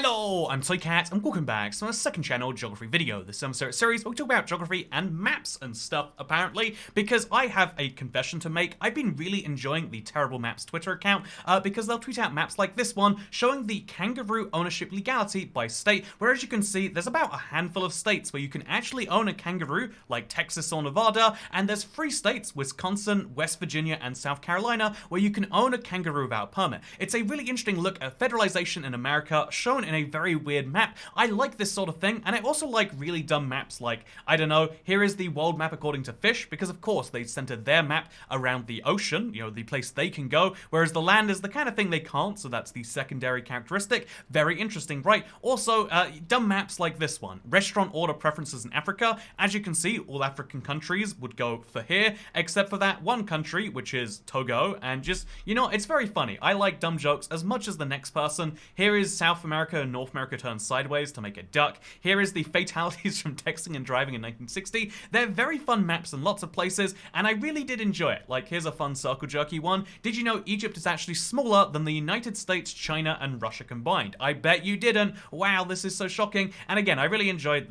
Hello, I'm Toycat, and welcome back to my second channel geography video. This series where we talk about geography and maps and stuff, apparently, because I have a confession to make. I've been really enjoying the Terrible Maps Twitter account, because they'll tweet out maps like this one, showing the kangaroo ownership legality by state, where as you can see, there's about a handful of states where you can actually own a kangaroo, like Texas or Nevada, and there's 3 states, Wisconsin, West Virginia, and South Carolina, where you can own a kangaroo without a permit. It's a really interesting look at federalization in America, shown in a very weird map. I like this sort of thing, and I also like really dumb maps like, I don't know, here is the world map according to Fish, because of course they centered their map around the ocean, you know, the place they can go, whereas the land is the kind of thing they can't, so that's the secondary characteristic. Very interesting, right? Also, dumb maps like this one. Restaurant order preferences in Africa. As you can see, all African countries would go for here, except for that one country, which is Togo, and just, you know, it's very funny. I like dumb jokes as much as the next person. Here is South America and North America turned sideways to make a duck. Here is the fatalities from texting and driving in 1960. They're very fun maps in lots of places, and I really did enjoy it. Like, here's a fun circle jerky one. Did you know Egypt is actually smaller than the United States, China, and Russia combined? I bet you didn't. Wow, this is so shocking. And again, I really enjoyed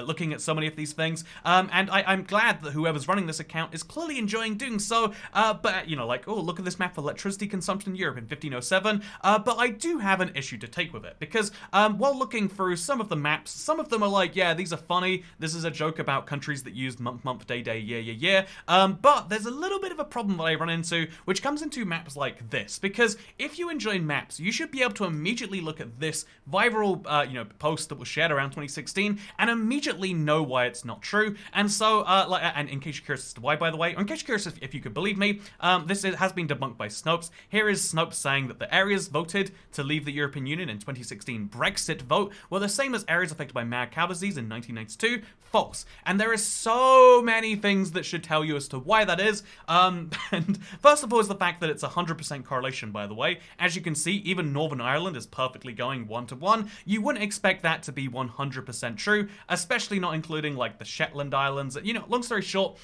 looking at so many of these things, and I'm glad that whoever's running this account is clearly enjoying doing so, but, you know, like, oh, look at this map for electricity consumption in Europe in 1507, but I do have an issue to take with it, because while looking through some of the maps, some of them are like, yeah, these are funny, this is a joke about countries that use month, day, year, but there's a little bit of a problem that I run into, which comes into maps like this, because if you enjoy maps, you should be able to immediately look at this viral, post that was shared around 2016, and immediately know why it's not true, and so, and in case you're curious as to why, by the way, or in case you're curious if you could believe me, this has been debunked by Snopes. Here is Snopes saying that the areas voted to leave the European Union in 2016 Brexit vote were the same as areas affected by mad cow disease in 1992. False. And there is so many things that should tell you as to why that is. And first of all is the fact that it's 100% correlation, by the way. As you can see, even Northern Ireland is perfectly going 1-to-1. You wouldn't expect that to be 100% true, especially not including like the Shetland Islands. You know, long story short,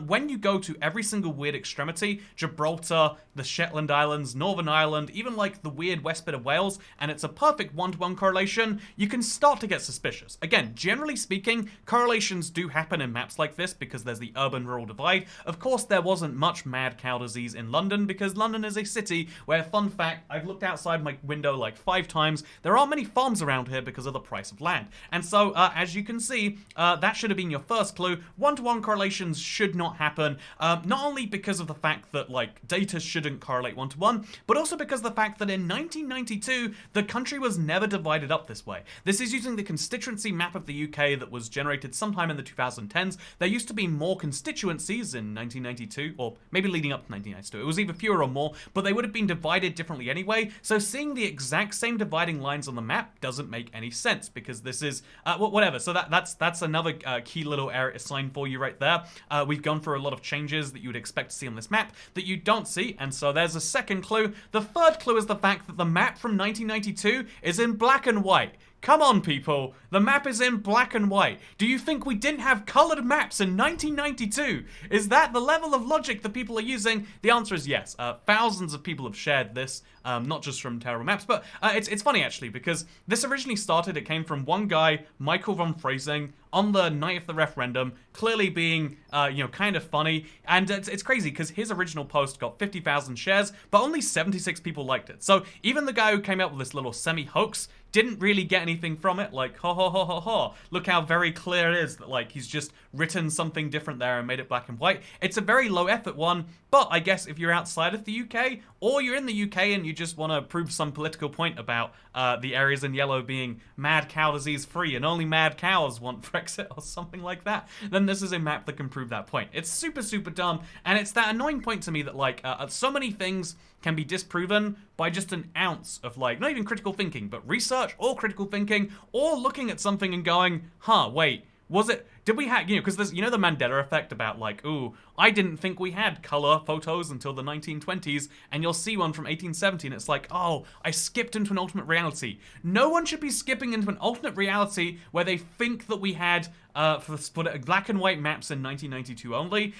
when you go to every single weird extremity, Gibraltar, the Shetland Islands, Northern Ireland, even like the weird west bit of Wales, and it's a perfect 1-to-1 correlation, you can start to get suspicious. Again, generally speaking, correlations do happen in maps like this because there's the urban-rural divide. Of course, there wasn't much mad cow disease in London because London is a city where, fun fact, I've looked outside my window like 5 times, there aren't many farms around here because of the price of land. And so, as you can see, that should have been your first clue. 1-to-1 correlations should not happen, not only because of the fact that, like, data shouldn't correlate 1-to-1, but also because of the fact that in 1992, the country was never divided up this way. This is using the constituency map of the UK that was generated sometime in the 2010s. There used to be more constituencies in 1992, or maybe leading up to 1992. It was either fewer or more, but they would have been divided differently anyway, so seeing the exact same dividing lines on the map doesn't make any sense, because this is, whatever. So that's another key little area sign for you right there. We've gone through a lot of changes that you would expect to see on this map that you don't see, and so there's a second clue. The third clue is the fact that the map from 1992 is in black and white. Come on, people. The map is in black and white. Do you think we didn't have colored maps in 1992? Is that the level of logic that people are using? The answer is yes. Thousands of people have shared this, not just from Terrible Maps, but it's funny, actually, because this originally started, it came from one guy, Michael von Freising, on the night of the referendum, clearly being, kind of funny. And it's crazy, because his original post got 50,000 shares, but only 76 people liked it. So even the guy who came up with this little semi-hoax didn't really get anything from it, like, ha ha ha ha ha. Look how very clear it is that, like, he's just written something different there and made it black and white. It's a very low effort one, but I guess if you're outside of the UK, or you're in the UK and you just want to prove some political point about the areas in yellow being mad cow disease free and only mad cows want Brexit or something like that, then this is a map that can prove that point. It's super, super dumb, and it's that annoying point to me that, like, so many things can be disproven by just an ounce of, like, not even critical thinking, but research or critical thinking, or looking at something and going, huh, wait, was it, did we have, because there's, the Mandela effect about, like, ooh, I didn't think we had color photos until the 1920s, and you'll see one from 1870, and it's like, oh, I skipped into an alternate reality. No one should be skipping into an alternate reality where they think that we had for black and white maps in 1992 only.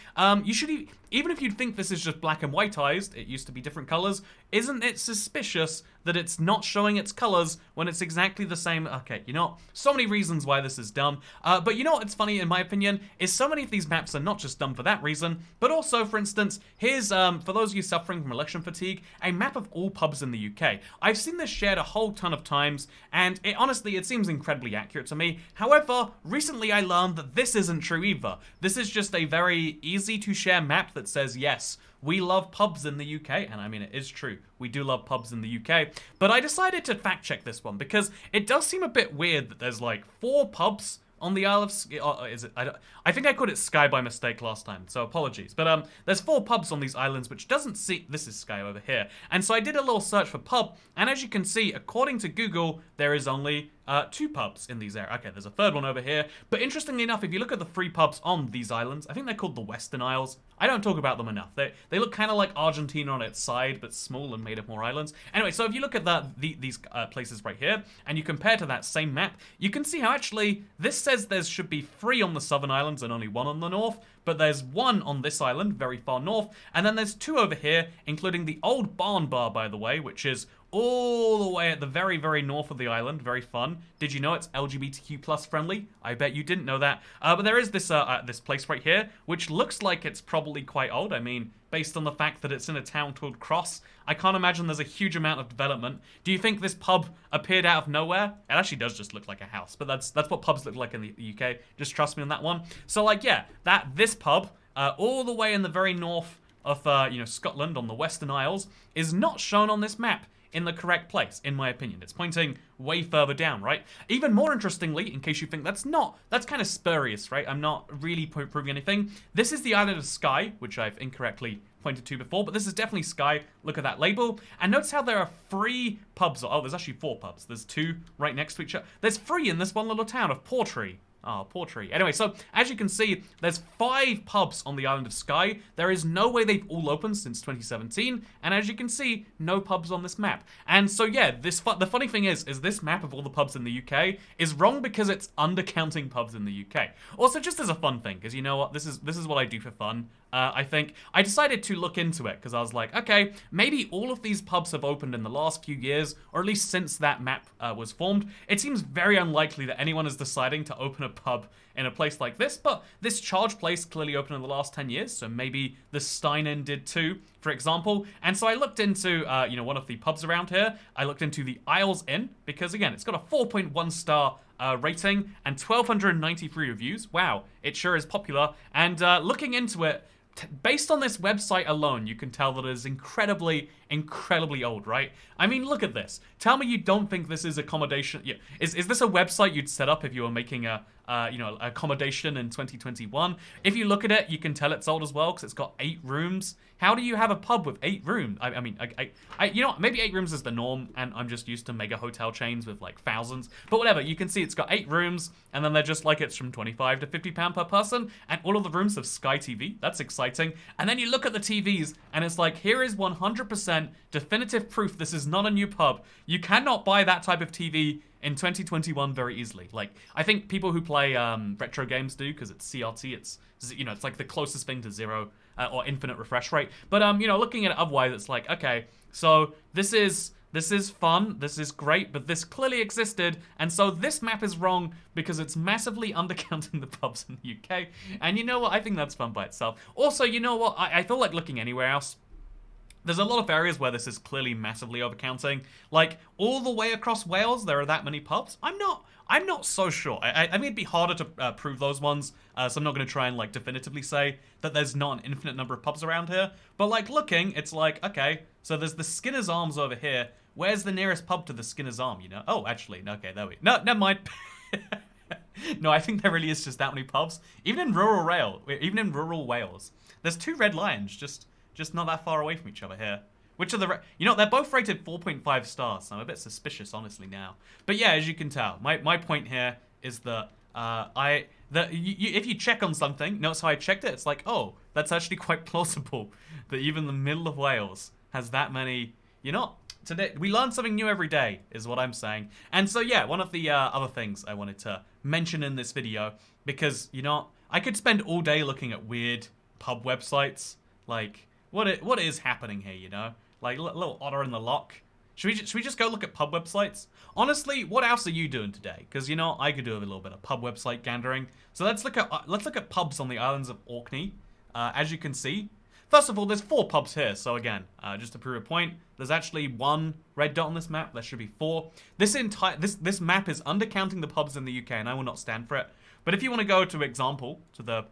You should, even if you think this is just black and whiteized, it used to be different colors, isn't it suspicious that it's not showing its colors when it's exactly the same? Okay, you know, so many reasons why this is dumb. But you know what's funny, in my opinion, is so many of these maps are not just dumb for that reason, but also, for instance, here's, for those of you suffering from election fatigue, a map of all pubs in the UK. I've seen this shared a whole ton of times, and honestly, it seems incredibly accurate to me. However, recently I learned that this isn't true either. This is just a very easy to share map that says, yes, we love pubs in the UK, and I mean, it is true. We do love pubs in the UK, but I decided to fact check this one because it does seem a bit weird that there's like 4 pubs on the Isle of Skye. Is it? I think I called it Skye by mistake last time, so apologies. But there's 4 pubs on these islands, which doesn't see. This is Skye over here, and so I did a little search for pub, and as you can see, according to Google, there is only 2 pubs in these areas. Okay, there's a 3rd one over here. But interestingly enough, if you look at the 3 pubs on these islands, I think they're called the Western Isles. I don't talk about them enough. They look kind of like Argentina on its side, but small and made of more islands. Anyway, so if you look at these places right here, and you compare to that same map, you can see how actually this says there should be 3 on the southern islands and only 1 on the north. But there's 1 on this island, very far north, and then there's 2 over here, including the Old Barn Bar, by the way, which is all the way at the very, very north of the island. Very fun. Did you know it's LGBTQ plus friendly? I bet you didn't know that. But there is this this place right here, which looks like it's probably quite old. I mean, based on the fact that it's in a town called Cross, I can't imagine there's a huge amount of development. Do you think this pub appeared out of nowhere? It actually does just look like a house, but that's what pubs look like in the UK. Just trust me on that one. So like, yeah, this pub, all the way in the very north of Scotland on the Western Isles, is not shown on this map in the correct place, in my opinion. It's pointing way further down, right? Even more interestingly, in case you think that's kind of spurious, right? I'm not really proving anything. This is the island of Skye, which I've incorrectly pointed to before, but this is definitely Skye. Look at that label. And notice how there are 3 pubs. Oh, there's actually 4 pubs. There's 2 right next to each other. There's 3 in this one little town of Portree. Oh, Portree. Anyway, so as you can see, there's 5 pubs on the island of Skye. There is no way they've all opened since 2017, and as you can see, no pubs on this map. And so yeah, the funny thing is this map of all the pubs in the UK is wrong because it's undercounting pubs in the UK. Also, just as a fun thing, because you know what, this is what I do for fun. I think I decided to look into it because I was like, okay, maybe all of these pubs have opened in the last few years, or at least since that map was formed. It seems very unlikely that anyone is deciding to open a pub in a place like this, but this Charge place clearly opened in the last 10 years, so maybe the Stein Inn did too, for example. And so I looked into, one of the pubs around here. I looked into the Isles Inn, because again, it's got a 4.1 star rating and 1,293 reviews. Wow, it sure is popular. And looking into it, based on this website alone, you can tell that it is incredibly, incredibly old, right? I mean, look at this. Tell me you don't think this is accommodation. Yeah, is this a website you'd set up if you were making a accommodation in 2021? If you look at it, you can tell it's old as well because it's got 8 rooms. How do you have a pub with 8 rooms? I mean, you know what? Maybe 8 rooms is the norm, and I'm just used to mega hotel chains with like thousands. But whatever, you can see it's got 8 rooms, and then they're just like it's from £25 to £50 per person, and all of the rooms have Sky TV. That's exciting. And then you look at the TVs, and it's like, here is 100% definitive proof this is not a new pub. You cannot buy that type of TV in 2021 very easily. Like, I think people who play retro games do, because it's CRT, it's like the closest thing to 0 or infinite refresh rate. But looking at it otherwise, it's like, okay, so this is fun, this is great, but this clearly existed, and so this map is wrong because it's massively undercounting the pubs in the UK. And you know what? I think that's fun by itself. Also, you know what? I feel like looking anywhere else, there's a lot of areas where this is clearly massively overcounting. Like, all the way across Wales, there are that many pubs. I'm not so sure. I mean, it'd be harder to prove those ones, so I'm not going to try and, like, definitively say that there's not an infinite number of pubs around here. But, like, looking, it's like, okay, so there's the Skinner's Arms over here. Where's the nearest pub to the Skinner's Arm, you know? Oh, actually, okay, there we... No, never mind. No, I think there really is just that many pubs. Even in rural Wales, there's 2 Red Lions just not that far away from each other here. Which are they're both rated 4.5 stars, so I'm a bit suspicious, honestly, now. But yeah, as you can tell, my point here is that that if you check on something, notice how I checked it. It's like, oh, that's actually quite plausible that even the middle of Wales has that many. You know, today we learn something new every day, is what I'm saying. And so yeah, one of the other things I wanted to mention in this video, because you know, I could spend all day looking at weird pub websites, like what is happening here, you know, like little otter in the lock. Should we just go look at pub websites? Honestly, what else are you doing today? Because you know, I could do a little bit of pub website gandering. So let's look at pubs on the islands of Orkney. As you can see, first of all, there's 4 pubs here. So again, just to prove a point, there's actually 1 red dot on this map. There should be 4. This map is undercounting the pubs in the UK, and I will not stand for it. But if you want to go to example to the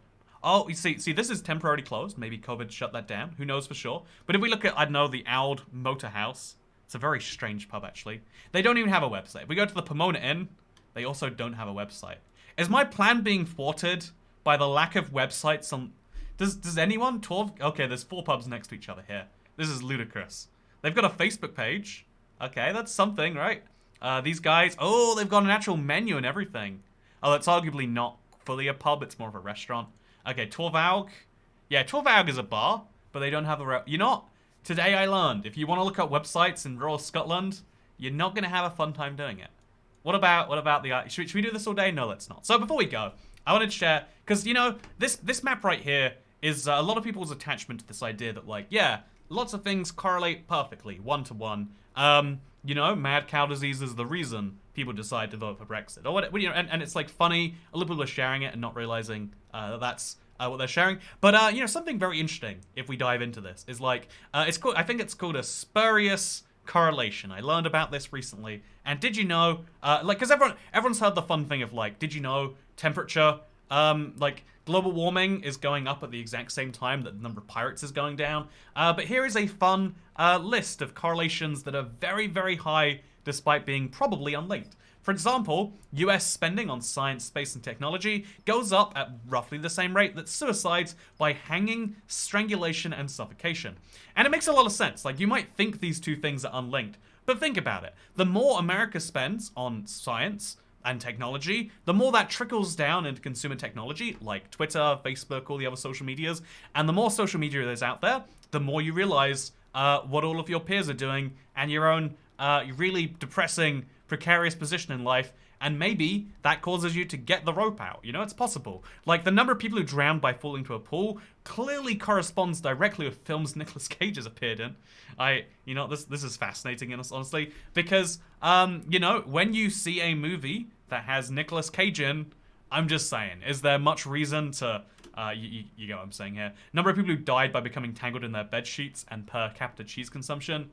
you see, this is temporarily closed. Maybe COVID shut that down. Who knows for sure? But if we look at, I don't know, the Oud Motor House. It's a very strange pub, actually. They don't even have a website. If we go to the Pomona Inn, they also don't have a website. Is my plan being thwarted by the lack of websites on... Does anyone? 12? Okay, there's 4 pubs next to each other here. This is ludicrous. They've got a Facebook page. Okay, that's something, right? These guys... Oh, they've got an actual menu and everything. Oh, that's arguably not fully a pub. It's more of a restaurant. Okay, Torvalg. Yeah, Torvalg is a bar, but they don't have a... You know what? Today I learned, if you want to look up websites in rural Scotland, you're not going to have a fun time doing it. What about the... Should we do this all day? No, let's not. So before we go, I wanted to share... Because, you know, this map right here is a lot of people's attachment to this idea that, like, yeah, lots of things correlate perfectly, one-to-one. You know, mad cow disease is the reason people decide to vote for Brexit. Or what, you know, and it's, like, funny. A lot of people are sharing it and not realizing that's... what they're sharing. But, you know, something very interesting, if we dive into this, is like, it's called, I think it's called a spurious correlation. I learned about this recently. And did you know, like, because everyone's heard the fun thing of, like, did you know temperature, like, global warming is going up at the exact same time that the number of pirates is going down. But here is a fun list of correlations that are very, very high, despite being probably unlinked. For example, US spending on science, space, and technology goes up at roughly the same rate that suicides by hanging, strangulation, and suffocation. And it makes a lot of sense. Like, you might think these two things are unlinked, but think about it. The more America spends on science and technology, the more that trickles down into consumer technology, like Twitter, Facebook, all the other social medias, and the more social media there's out there, the more you realize what all of your peers are doing, and your own really depressing, precarious position in life, and maybe that causes you to get the rope out. You know, it's possible. Like, the number of people who drowned by falling into a pool clearly corresponds directly with films Nicolas Cage has appeared in. You know, this is fascinating, honestly, because, you know, when you see a movie that has Nicolas Cage in, I'm just saying, is there much reason to... you get what I'm saying here. Number of people who died by becoming tangled in their bed sheets and per capita cheese consumption.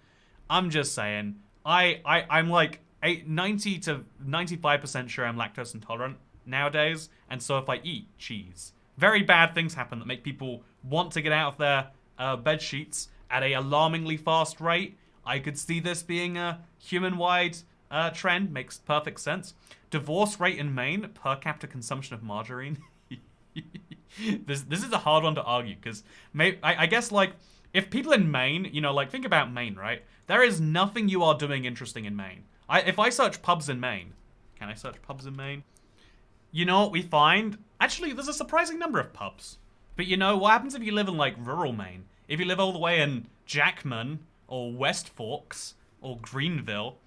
I'm just saying, I'm like 90 to 95% sure I'm lactose intolerant nowadays, and so if I eat cheese, very bad things happen that make people want to get out of their bed sheets at a alarmingly fast rate. I could see this being a human-wide trend. Makes perfect sense. Divorce rate in Maine, per capita consumption of margarine. This is a hard one to argue, because I guess, like, if people in Maine, you know, like, think about Maine, right? There is nothing you are doing interesting in Maine. If I search pubs in Maine, can I search pubs in Maine? You know what we find? Actually, there's a surprising number of pubs. But you know, what happens if you live in, like, rural Maine? If you live all the way in Jackman, or West Forks, or Greenville,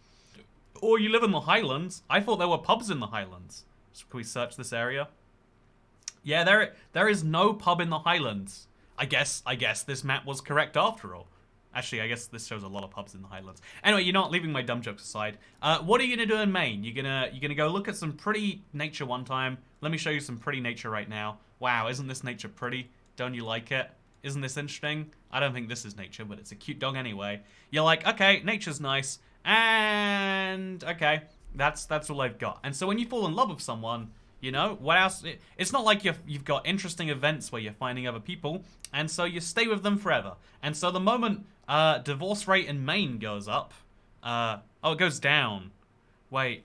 or you live in the Highlands. I thought there were pubs in the Highlands. So can we search this area? Yeah, there is no pub in the Highlands. I guess this map was correct after all. Actually, I guess this shows a lot of pubs in the Highlands. Anyway, you're not leaving my dumb jokes aside. What are you gonna do in Maine? You're gonna go look at some pretty nature one time. Let me show you some pretty nature right now. Wow, isn't this nature pretty? Don't you like it? Isn't this interesting? I don't think this is nature, but it's a cute dog anyway. You're like, okay, nature's nice, and okay, that's all I've got. And so when you fall in love with someone, you know, what else? It's not like you've got interesting events where you're finding other people, and so you stay with them forever. And so the moment divorce rate in Maine goes up, oh, it goes down. Wait,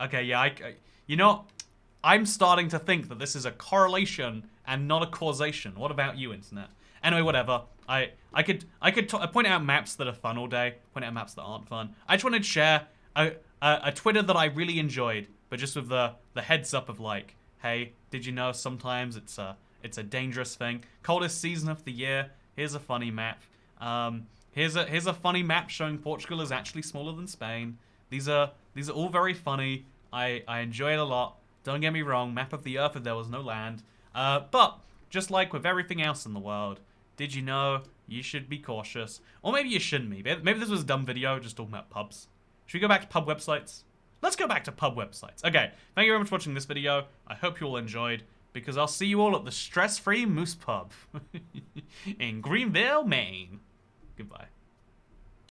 okay, yeah, you know, I'm starting to think that this is a correlation and not a causation. What about you, internet? Anyway, whatever. I could point out maps that are fun all day, point out maps that aren't fun. I just wanted to share a Twitter that I really enjoyed, but just with the heads up of, like, hey, did you know sometimes it's a dangerous thing? Coldest season of the year. Here's a funny map. Here's a funny map showing Portugal is actually smaller than Spain. These are all very funny. I enjoy it a lot. Don't get me wrong, map of the Earth if there was no land. But just like with everything else in the world, did you know you should be cautious? Or maybe you shouldn't be. Maybe this was a dumb video just talking about pubs. Should we go back to pub websites? Let's go back to pub websites. Okay, thank you very much for watching this video. I hope you all enjoyed, because I'll see you all at the Stress-Free Moose Pub in Greenville, Maine. Goodbye.